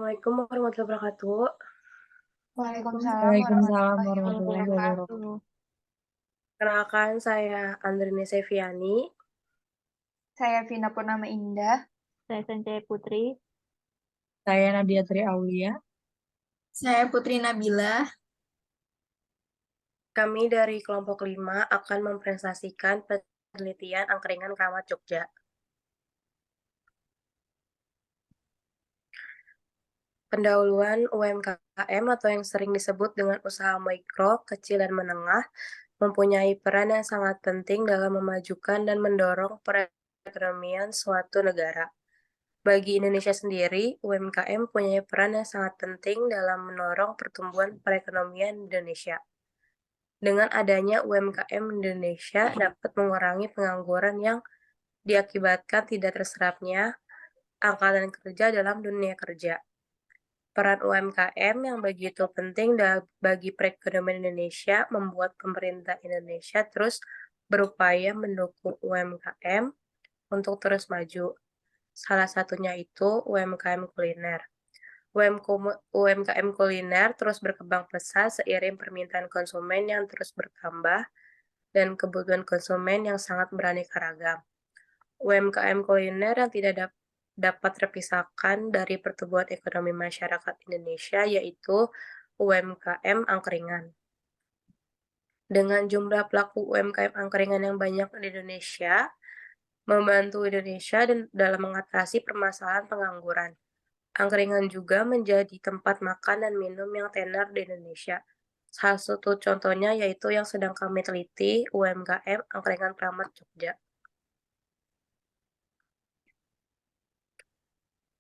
Assalamualaikum warahmatullahi wabarakatuh. Waalaikumsalam Waalaikumsalam warahmatullahi warahmatullahi wabarakatuh. wabarakatuh. Kenalkan saya Andrini Seviani. Saya Vina Purnama Indah. Saya Sanjaya Putri. Saya Nadia Tri Aulia. Saya Putri Nabila. Kami dari kelompok 5 akan mempresentasikan penelitian angkringan Kramat Jogja. Pendahuluan UMKM atau yang sering disebut dengan usaha mikro, kecil, dan menengah mempunyai peran yang sangat penting dalam memajukan dan mendorong perekonomian suatu negara. Bagi Indonesia sendiri, UMKM punya peran yang sangat penting dalam mendorong pertumbuhan perekonomian Indonesia. Dengan adanya UMKM Indonesia dapat mengurangi pengangguran yang diakibatkan tidak terserapnya angkatan kerja dalam dunia kerja. Peran UMKM yang begitu penting bagi perekonomian Indonesia membuat pemerintah Indonesia terus berupaya mendukung UMKM untuk terus maju. Salah satunya itu UMKM kuliner. UMKM kuliner terus berkembang pesat seiring permintaan konsumen yang terus bertambah dan kebutuhan konsumen yang sangat beraneka ragam. UMKM kuliner yang tidak dapat terpisahkan dari pertumbuhan ekonomi masyarakat Indonesia yaitu UMKM angkringan. Dengan jumlah pelaku UMKM angkringan yang banyak di Indonesia, membantu Indonesia dalam mengatasi permasalahan pengangguran. Angkringan juga menjadi tempat makan dan minum yang tenar di Indonesia. Salah satu contohnya yaitu yang sedang kami teliti, UMKM Angkringan Kramat Jogja.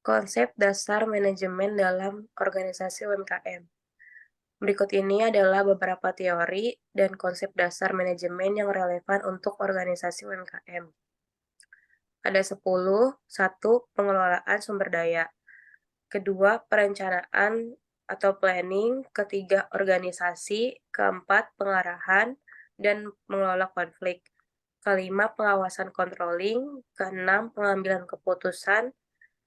Konsep dasar manajemen dalam organisasi UMKM. Berikut ini adalah beberapa teori dan konsep dasar manajemen yang relevan untuk organisasi UMKM. Ada 10, 1. Pengelolaan sumber daya. Kedua, perencanaan atau planning. Ketiga, organisasi. Keempat, pengarahan dan mengelola konflik. Kelima, pengawasan controlling. Keenam, pengambilan keputusan.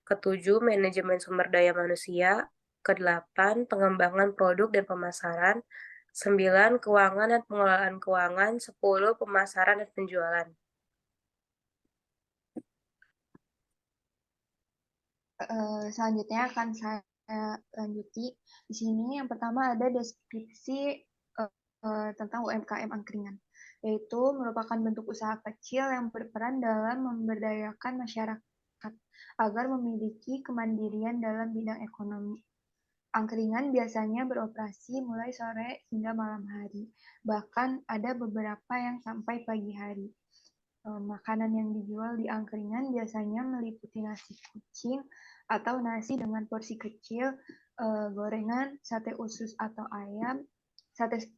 Ketujuh, manajemen sumber daya manusia. Kedelapan, pengembangan produk dan pemasaran. 9, keuangan dan pengelolaan keuangan. 10, pemasaran dan penjualan. Selanjutnya akan saya lanjuti. Di sini yang pertama ada deskripsi tentang UMKM angkringan, yaitu merupakan bentuk usaha kecil yang berperan dalam memberdayakan masyarakat agar memiliki kemandirian dalam bidang ekonomi. Angkringan biasanya beroperasi mulai sore hingga malam hari, bahkan ada beberapa yang sampai pagi hari. Makanan yang dijual di angkringan biasanya meliputi nasi kucing atau nasi dengan porsi kecil, gorengan, sate usus atau ayam,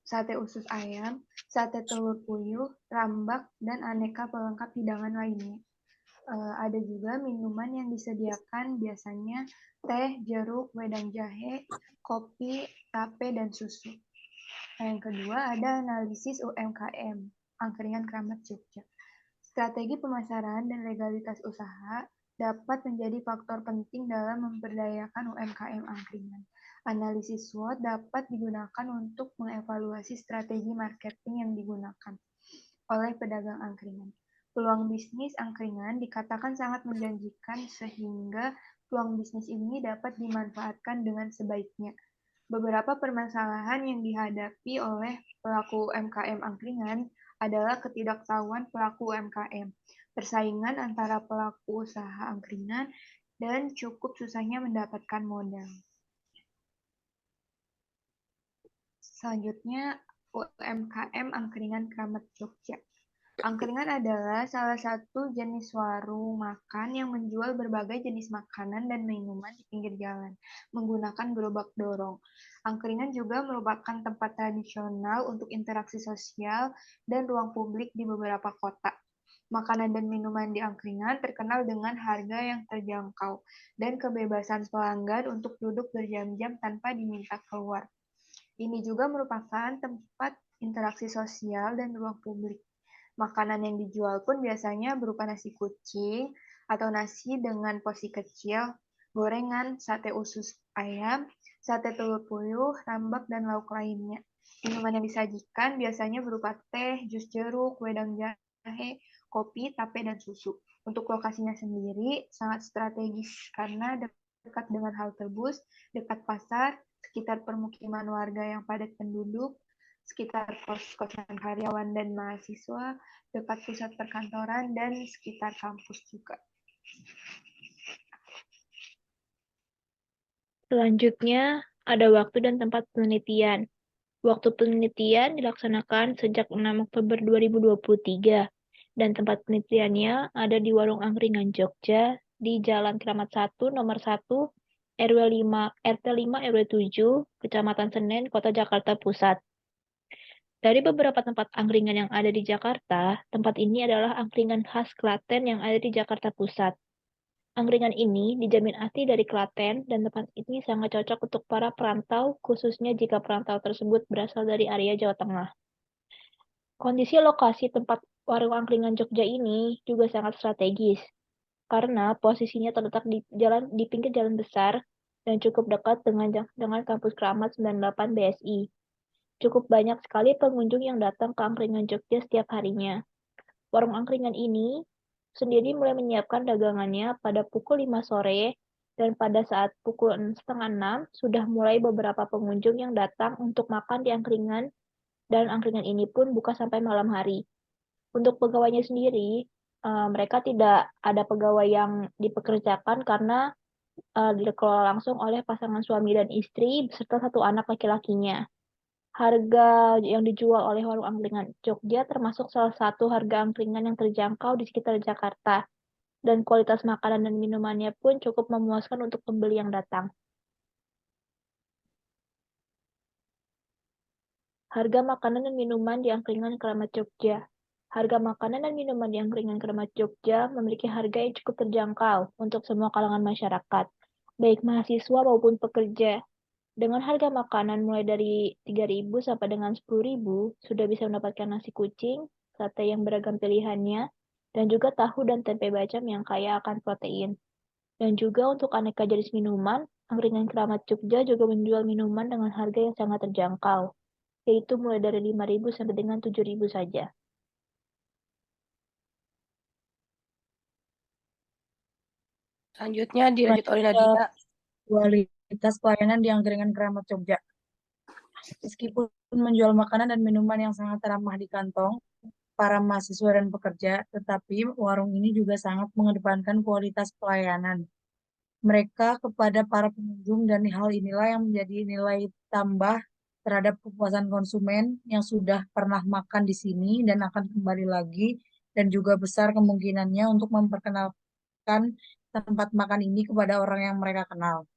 sate usus ayam, sate telur puyuh, rambak, dan aneka pelengkap hidangan lainnya. Ada juga minuman yang disediakan biasanya teh, jeruk, wedang jahe, kopi, tape, dan susu. Yang kedua ada analisis UMKM, Angkringan Kramat Jogja. Strategi pemasaran dan legalitas usaha dapat menjadi faktor penting dalam memberdayakan UMKM angkringan. Analisis SWOT dapat digunakan untuk mengevaluasi strategi marketing yang digunakan oleh pedagang angkringan. Peluang bisnis angkringan dikatakan sangat menjanjikan sehingga peluang bisnis ini dapat dimanfaatkan dengan sebaiknya. Beberapa permasalahan yang dihadapi oleh pelaku UMKM angkringan adalah ketidaktahuan pelaku UMKM, persaingan antara pelaku usaha angkringan, dan cukup susahnya mendapatkan modal. Selanjutnya, UMKM Angkringan Kramat Jogja. Angkringan adalah salah satu jenis warung makan yang menjual berbagai jenis makanan dan minuman di pinggir jalan menggunakan gerobak dorong. Angkringan juga merupakan tempat tradisional untuk interaksi sosial dan ruang publik di beberapa kota. Makanan dan minuman di angkringan terkenal dengan harga yang terjangkau dan kebebasan pelanggan untuk duduk berjam-jam tanpa diminta keluar. Ini juga merupakan tempat interaksi sosial dan ruang publik. Makanan yang dijual pun biasanya berupa nasi kucing atau nasi dengan porsi kecil, gorengan, sate usus ayam, sate telur puyuh, rambak, dan lauk lainnya. Minuman yang disajikan biasanya berupa teh, jus jeruk, wedang jahe, kopi, tape, dan susu. Untuk lokasinya sendiri sangat strategis karena dekat dengan halte bus, dekat pasar, sekitar permukiman warga yang padat penduduk, sekitar kos-kosan karyawan dan mahasiswa, dekat pusat perkantoran, dan sekitar kampus juga. Selanjutnya, ada waktu dan tempat penelitian. Waktu penelitian dilaksanakan sejak 6 Oktober 2023 dan tempat penelitiannya ada di Warung Angkringan Jogja di Jalan Keramat 1 nomor 1 RW 5 RT 5 RW 7 Kecamatan Senen, Kota Jakarta Pusat. Dari beberapa tempat angkringan yang ada di Jakarta, tempat ini adalah angkringan khas Klaten yang ada di Jakarta Pusat. Angkringan ini dijamin asli dari Klaten dan tempat ini sangat cocok untuk para perantau, khususnya jika perantau tersebut berasal dari area Jawa Tengah. Kondisi lokasi tempat warung angkringan Jogja ini juga sangat strategis, karena posisinya terletak di pinggir jalan besar dan cukup dekat dengan kampus Keramat 98 BSI. Cukup banyak sekali pengunjung yang datang ke angkringan Jogja setiap harinya. Warung angkringan ini sendiri mulai menyiapkan dagangannya pada pukul 5 sore dan pada saat pukul setengah 6 sudah mulai beberapa pengunjung yang datang untuk makan di angkringan dan angkringan ini pun buka sampai malam hari. Untuk pegawainya sendiri, mereka tidak ada pegawai yang dipekerjakan karena dikelola langsung oleh pasangan suami dan istri beserta satu anak laki-lakinya. Harga yang dijual oleh warung angkringan Jogja termasuk salah satu harga angkringan yang terjangkau di sekitar Jakarta, dan kualitas makanan dan minumannya pun cukup memuaskan untuk pembeli yang datang. Harga makanan dan minuman di angkringan Keramat Jogja. Harga makanan dan minuman di angkringan Keramat Jogja memiliki harga yang cukup terjangkau untuk semua kalangan masyarakat, baik mahasiswa maupun pekerja. Dengan harga makanan mulai dari 3.000 sampai dengan 10.000, sudah bisa mendapatkan nasi kucing, sate yang beragam pilihannya, dan juga tahu dan tempe bacem yang kaya akan protein. Dan juga untuk aneka jenis minuman, angkringan Keramat Jogja juga menjual minuman dengan harga yang sangat terjangkau, yaitu mulai dari 5.000 sampai dengan 7.000 saja. Selanjutnya dilanjut oleh Lanjut ke Nadia. kualitas pelayanan di angkringan Keramat Jogja. Meskipun menjual makanan dan minuman yang sangat ramah di kantong para mahasiswa dan pekerja, tetapi warung ini juga sangat mengedepankan kualitas pelayanan mereka kepada para pengunjung, dan hal inilah yang menjadi nilai tambah terhadap kepuasan konsumen yang sudah pernah makan di sini dan akan kembali lagi, dan juga besar kemungkinannya untuk memperkenalkan tempat makan ini kepada orang yang mereka kenal.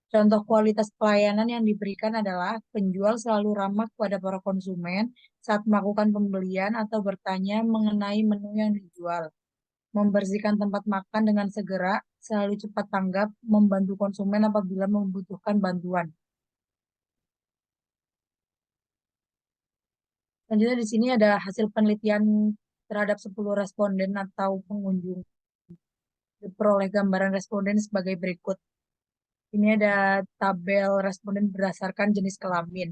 Contoh kualitas pelayanan yang diberikan adalah penjual selalu ramah kepada para konsumen saat melakukan pembelian atau bertanya mengenai menu yang dijual, membersihkan tempat makan dengan segera, selalu cepat tanggap, membantu konsumen apabila membutuhkan bantuan. Selanjutnya di sini ada hasil penelitian terhadap 10 responden atau pengunjung. Diperoleh gambaran responden sebagai berikut. Ini ada tabel responden berdasarkan jenis kelamin.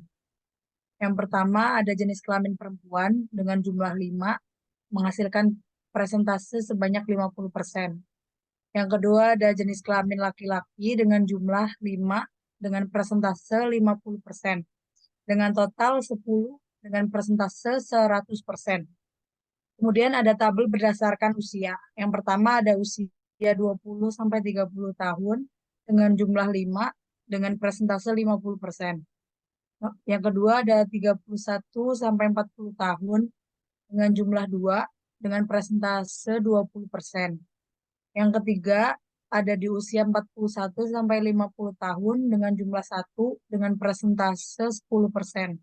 Yang pertama ada jenis kelamin perempuan dengan jumlah 5, menghasilkan presentase sebanyak 50%. Yang kedua ada jenis kelamin laki-laki dengan jumlah 5 dengan persentase 50%. Dengan total 10 dengan persentase 100%. Kemudian ada tabel berdasarkan usia. Yang pertama ada usia 20 sampai 30 tahun dengan jumlah 5 dengan persentase 50%. Yang kedua ada 31 sampai 40 tahun dengan jumlah 2 dengan persentase 20%. Yang ketiga ada di usia 41 sampai 50 tahun dengan jumlah 1 dengan persentase 10%.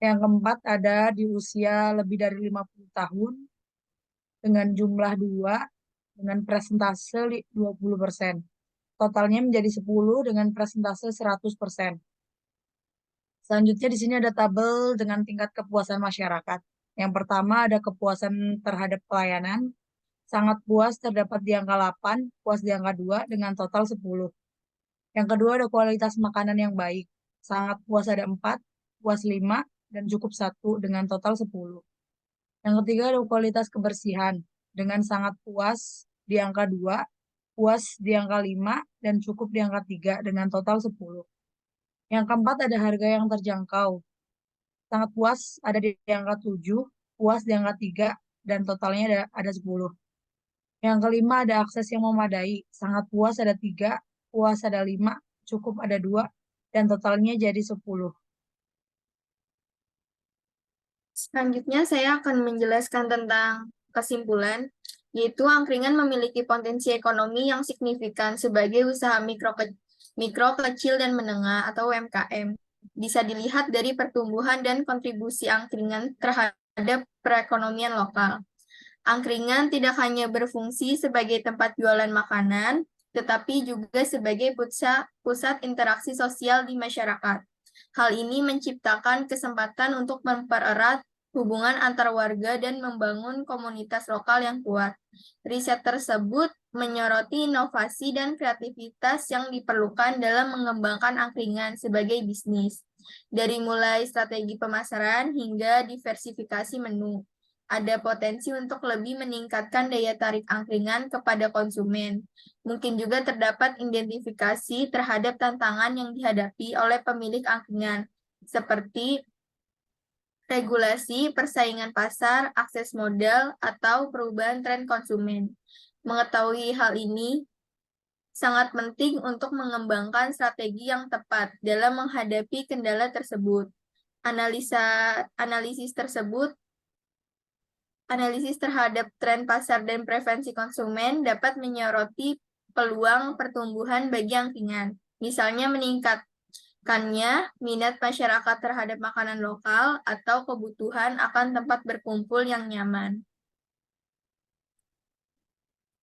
Yang keempat ada di usia lebih dari 50 tahun dengan jumlah 2 dengan persentase 20%. Totalnya menjadi 10 dengan persentase 100%. Selanjutnya di sini ada tabel dengan tingkat kepuasan masyarakat. Yang pertama ada kepuasan terhadap pelayanan. Sangat puas terdapat di angka 8, puas di angka 2 dengan total 10. Yang kedua ada kualitas makanan yang baik. Sangat puas ada 4, puas 5, dan cukup 1 dengan total 10. Yang ketiga ada kualitas kebersihan. Dengan sangat puas di angka 2, puas di angka 5, dan cukup di angka 3 dengan total 10. Yang keempat ada harga yang terjangkau. Sangat puas ada di angka 7, puas di angka 3, dan totalnya ada 10. Yang kelima ada akses yang memadai. Sangat puas ada 3, puas ada 5, cukup ada 2, dan totalnya jadi 10. Selanjutnya saya akan menjelaskan tentang kesimpulan, yaitu angkringan memiliki potensi ekonomi yang signifikan sebagai usaha mikro, kecil, dan menengah atau UMKM. Bisa dilihat dari pertumbuhan dan kontribusi angkringan terhadap perekonomian lokal. Angkringan tidak hanya berfungsi sebagai tempat jualan makanan, tetapi juga sebagai pusat interaksi sosial di masyarakat. Hal ini menciptakan kesempatan untuk mempererat hubungan antar warga dan membangun komunitas lokal yang kuat. Riset tersebut menyoroti inovasi dan kreativitas yang diperlukan dalam mengembangkan angkringan sebagai bisnis, dari mulai strategi pemasaran hingga diversifikasi menu. Ada potensi untuk lebih meningkatkan daya tarik angkringan kepada konsumen. Mungkin juga terdapat identifikasi terhadap tantangan yang dihadapi oleh pemilik angkringan, seperti regulasi, persaingan pasar, akses modal, atau perubahan tren konsumen. Mengetahui hal ini sangat penting untuk mengembangkan strategi yang tepat dalam menghadapi kendala tersebut. Analisis terhadap tren pasar dan preferensi konsumen dapat menyoroti peluang pertumbuhan bagi angkringan. Misalnya meningkatkannya minat masyarakat terhadap makanan lokal atau kebutuhan akan tempat berkumpul yang nyaman.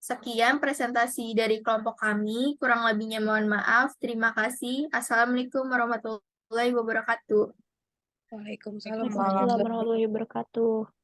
Sekian presentasi dari kelompok kami. Kurang lebihnya mohon maaf. Terima kasih. Assalamualaikum warahmatullahi wabarakatuh. Waalaikumsalam Waalaikumsalam warahmatullahi wabarakatuh.